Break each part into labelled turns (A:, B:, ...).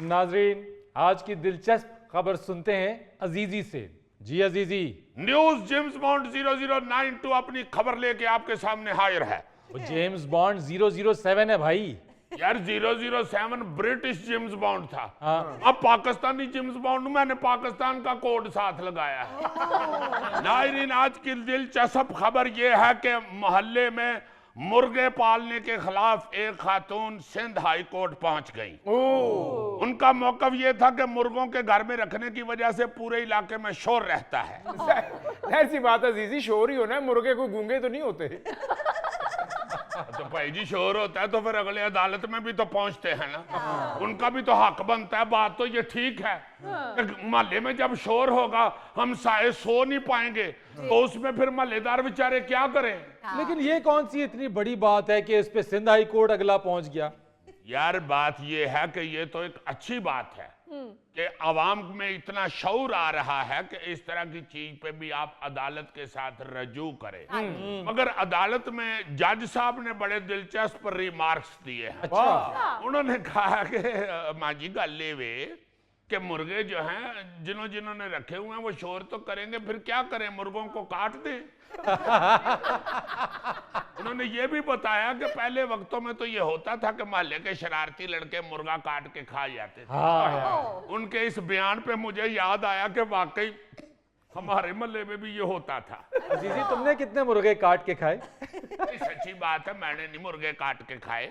A: नाजरीन, आज की दिलचस्प खबर सुनते हैं अजीजी से। जी अजीजी।
B: न्यूज जेम्स बॉन्ड 0092 अपनी खबर लेके आपके सामने हाजिर है।
A: वो जेम्स बॉन्ड 007 है भाई।
B: यार 007 ब्रिटिश जेम्स बॉन्ड था।
A: हाँ।
B: अब पाकिस्तानी जेम्स बॉन्ड, मैंने पाकिस्तान का कोड साथ लगाया है। नाज़रीन, आज की दिलचस्प खबर यह है कि मोहल्ले में मुर्गे पालने के खिलाफ एक खातून सिंध हाई कोर्ट पहुंच गई। उनका मौकफ ये था कि मुर्गों के घर में रखने की वजह से पूरे इलाके में शोर रहता है।
C: ऐसी बात है जीजी, शोर ही होना है, मुर्गे कोई गूंगे तो नहीं होते।
B: तो भाई जी शोर होता है तो फिर अगले अदालत में भी तो पहुंचते हैं ना। उनका भी तो हक बनता है। बात तो ये ठीक है। मोहल्ले में जब शोर होगा हम साए सो नहीं पाएंगे, तो उसमें फिर मोहल्लेदार बेचारे क्या करें।
A: लेकिन ये कौन सी इतनी बड़ी बात है कि इस पे सिंध हाई कोर्ट अगला पहुंच गया।
B: यार बात ये है कि ये तो एक अच्छी बात है कि आवाम में इतना शऊर आ रहा है कि इस तरह की चीज पे भी आप अदालत के साथ रजू करें। मगर अदालत में जज साहब ने बड़े दिलचस्प रिमार्क्स दिए हैं।
A: अच्छा।
B: उन्होंने कहा कि माँ जी गल वे कि मुर्गे जो हैं जिन्होंने रखे हुए हैं वो शोर तो करेंगे, फिर क्या करें, मुर्गों को काट दें। उन्होंने ये भी बताया कि पहले वक्तों में तो ये होता था कि मोहल्ले के शरारती लड़के मुर्गा काट के खा जाते थे।
A: हाँ।
B: उनके इस बयान पे मुझे याद आया कि वाकई हमारे मोहल्ले में भी ये होता था।
A: अजीजी, तुमने कितने मुर्गे काट के खाए?
B: सच्ची बात है, मैंने नहीं मुर्गे काट के खाए।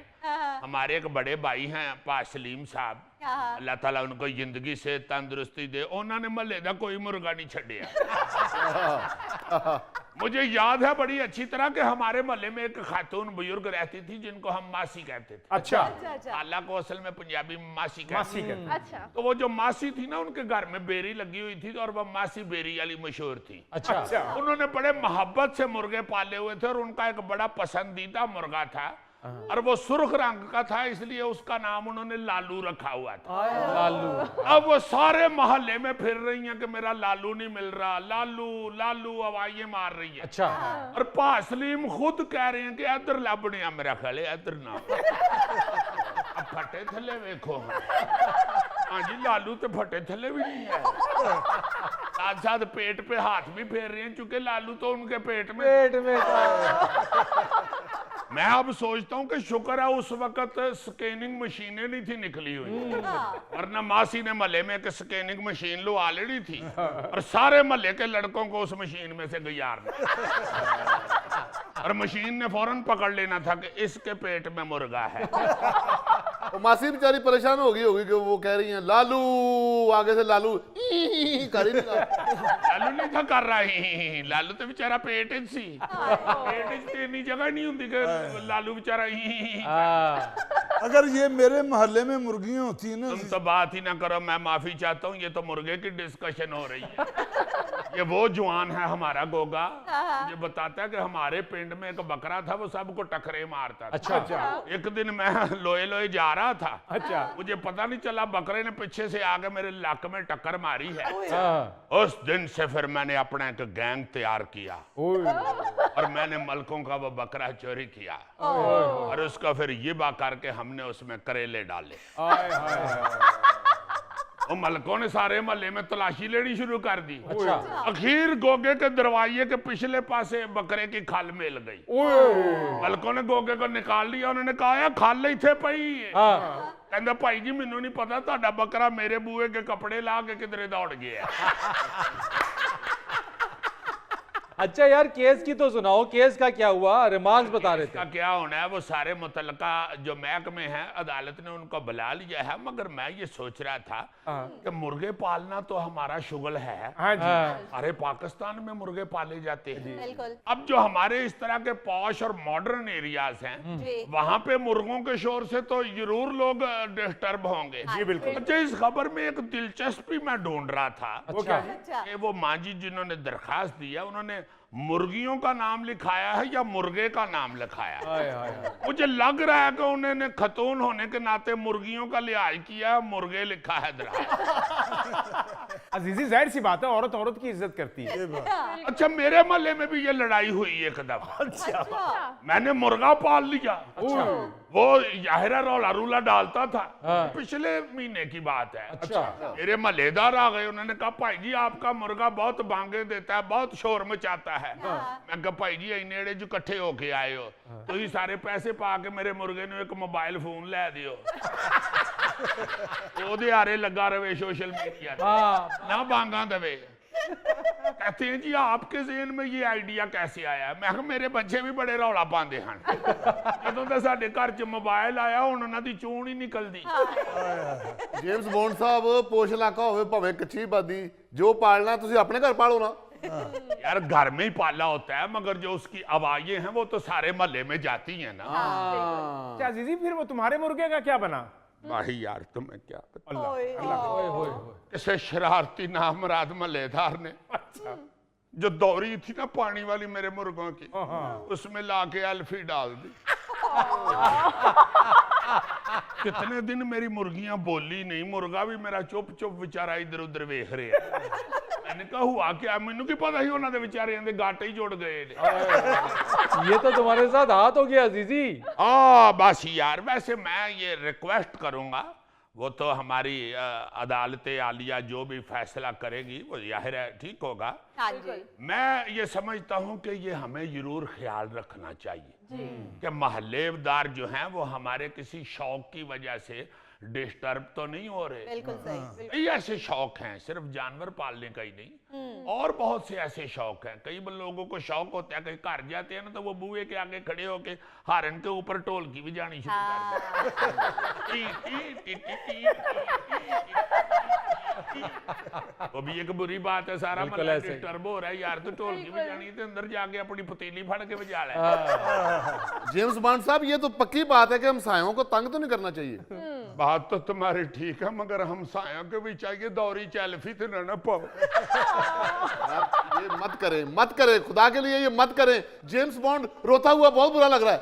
B: हमारे एक बड़े भाई हैं पासलीम साहब, अल्लाह ताला उनको जिंदगी से तंदुरुस्ती दे, उन्होंने मोहल्ले का कोई मुर्गा नहीं छड़िया। मुझे याद है बड़ी अच्छी तरह कि हमारे मोहल्ले में एक खातून बुजुर्ग रहती थी जिनको हम मासी कहते थे।
C: अच्छा।
B: अल्लाह को असल में पंजाबी में मासी कहते थे।
D: अच्छा।
B: तो वो जो मासी थी ना, उनके घर में बेरी लगी हुई थी और वो मासी बेरी वाली मशहूर थी।
A: अच्छा।
B: उन्होंने बड़े मोहब्बत से मुर्गे पाले हुए थे और उनका एक बड़ा पसंदीदा मुर्गा था और वो सुर्ख रंग का था, इसलिए उसका नाम उन्होंने लालू रखा हुआ था।
A: लालू।
B: अब वो सारे मोहल्ले में फिर रही हैं कि मेरा लालू नहीं मिल रहा, लालू लालू आवाज़ें मार रही है।
A: अच्छा।
B: और पासलीम खुद कह रहे हैं कि इधर लबने मेरा ख्याल है, इधर ना। अब फटे थले वेखो। हाँ जी, लालू तो फटे थले भी नहीं है, साथ साथ पेट पे हाथ भी फेर रहे हैं, चूंकि लालू तो उनके पेट में मैं अब सोचता हूँ कि शुक्र है उस वक्त स्कैनिंग मशीनें नहीं थी निकली हुई, वरना मासी ने महल्ले में एक स्कैनिंग मशीन लो लेनी थी और सारे महल्ले के लड़कों को उस मशीन में से गुजारना और मशीन ने फौरन पकड़ लेना था कि इसके पेट में मुर्गा है।
E: तो मासी बेचारी परेशान होगी कि वो कह रही हैं लालू, आगे से लालू कर ही नहीं रहा।
B: लालू नहीं था कर रहा ही, लालू तो बेचारा पेट सी, पेट इतनी जगह नहीं होती कि लालू बेचारा ही।
F: अगर ये मेरे मोहल्ले में मुर्गियां होती ना।
B: तुम तो बात ही ना करो, मैं माफी चाहता हूँ, ये तो मुर्गे की डिस्कशन हो रही है। ये वो जवान है हमारा गोगा, ये बताता है कि हमारे पिंड में एक बकरा था, वो सबको टकरे मारता था।
A: अच्छा।
B: एक दिन मैं लोए लोए जा रहा था।
C: अच्छा।
B: मुझे पता नहीं चला बकरे ने पीछे से आके मेरे लक में टक्कर मारी है।
A: हाँ।
B: उस दिन से फिर मैंने अपना एक गैंग तैयार किया और मैंने मलकों का वो बकरा चोरी किया और उसका फिर ये बा करके हमने उसमें करेले डाले। वो मलकों ने सारे मोहल्ले में तलाशी लेनी शुरू कर दी।
A: अच्छा।
B: आखिर गोगे के दरवाजे के पिछले पासे बकरे की खाल मिल गई। मलकों ने गोगे को निकाल लिया, उन्होंने कहा यार खाल ही थे पई। कहता भाई जी मैनू नहीं पता, ਤੁਹਾਡਾ बकरा मेरे बूए के कपड़े ला के किधरे दौड़ गया।
A: अच्छा यार, केस की तो सुनाओ, केस का क्या हुआ? रिमार्क्स बता रहे
B: इसका
A: थे।
B: क्या होना है, वो सारे मुतलका जो महकमे हैं अदालत ने उनको बुला लिया है, मगर मैं ये सोच रहा था कि मुर्गे पालना तो हमारा शुगल है।
C: हाँ जी।
B: अरे पाकिस्तान में मुर्गे पाले जाते हैं।
D: बिल्कुल।
B: अब जो हमारे इस तरह के पॉश और मॉडर्न एरियाज हैं वहां पे मुर्गों के शोर से तो जरूर लोग डिस्टर्ब होंगे।
C: जी बिल्कुल।
B: अच्छा, इस खबर में एक दिलचस्पी मैं ढूंढ रहा था
C: वो क्या?
D: अच्छा।
B: कि वो मांझी जिन्होंने दरखास्त दिया उन्होंने मुर्गियों का नाम लिखाया है या मुर्गे का नाम लिखाया है। मुझे लग रहा है कि उन्होंने खतून होने के नाते मुर्गियों का लिहाज किया, मुर्गे लिखा है दरखास्त।
C: अजीजी जाहिर सी बात है, औरत औरत की इज्जत करती है।
B: अच्छा, मेरे मोहल्ले में भी ये लड़ाई हुई एक दफा।
D: अच्छा।
B: मैंने मुर्गा पाल लिया। वो जाहिरा रौला रूला डालता था। पिछले महीने की बात है।
A: अच्छा।
B: मेरे मलेदार आ गए, उन्होंने कहा भाई जी आपका मुर्गा बहुत बांगे देता है, बहुत शोर मचाता है। मैं कहा भाई जी इन्हें जो इकट्ठे होके आए हो तो ही सारे पैसे पा के मेरे मुर्गे ने एक मोबाइल फोन लै दियो। ओदे आरे लगा रहे सोशल मीडिया ना बांगा दवे। कहते हैं जी आपके ज़हन में ये आइडिया कैसे आया? मैं कहा मेरे बच्चे भी बड़े रौला पाते हैं। ਜਦੋਂ ਤਾਂ ਸਾਡੇ ਘਰ 'ਚ ਮੋਬਾਈਲ ਆਇਆ ਹੁਣ ਉਹਨਾਂ ਦੀ ਚੂਣ ਹੀ ਨਿਕਲਦੀ।
E: जेम्स बॉन्ड साहब पोश इलाका होवे भावें कच्ची बादी, जो पालना तुसी अपने घर पालो ना।
B: यार घर में ही पाला होता है, मगर जो उसकी आवाजें हैं वो तो सारे मोहल्ले में जाती हैं ना।
C: क्या अजीजी फिर वो तुम्हारे मुर्गे का क्या बना?
B: भाई यार तुम्हें क्या पता,
A: ओए होए होए।
B: किसे शरारती नामराद मलेदार ने जो दौरी थी ना पानी वाली मेरे मुर्गों की, उसमें लाके अल्फी डाल दी। कितने दिन मेरी मुर्गियां बोली नहीं, मुर्गा भी मेरा चुप चुप बेचारा इधर उधर वेख रहे हैं। मैंने कहा हुआ क्या? मैनू की पता ही उन्होंने बेचारियों के गाटे ही जुड़ गए।
A: ये तो तुम्हारे साथ हाथ हो गया अजीजी।
B: बस यार, वैसे मैं ये रिक्वेस्ट करूंगा, वो तो हमारी अदालत आलिया जो भी फैसला करेगी वो जाहिर है ठीक होगा।
D: हाँ जी।
B: मैं ये समझता हूँ कि ये हमें जरूर ख्याल रखना चाहिए कि महल्लेदार जो हैं वो हमारे किसी शौक की वजह से डिस्टर्ब तो नहीं हो रहे।
D: बिल्कुल सही, बिल्कुल।
B: कई ऐसे शौक हैं, सिर्फ जानवर पालने का ही नहीं, और बहुत से ऐसे शौक हैं। कई लोगों को शौक होता है, कहीं घर जाते हैं ना तो वो बुए के आगे खड़े होके हारन के ऊपर ढोलकी भी जानी शुरू कर देते। वो भी एक बुरी बात है, सारा
A: बिल्कुल
B: मतलब
A: ऐसे ही।
B: डिस्टर्ब हो रहा है यार, तो ढोलकी भी जानी तो अंदर जाके अपनी पतीली फड़ के बजा ले।
E: जेम्स बॉन्ड साहब ये तो पक्की बात है कि हमसायों को तंग तो नहीं करना चाहिए।
B: बात तो तुम्हारी ठीक है, मगर हम सायों के भी चाहिए दौरी चैलफी थे ना पाओ।
E: ये मत करें, मत करें, खुदा के लिए ये मत करें। जेम्स बॉन्ड रोता हुआ बहुत बुरा लग रहा है।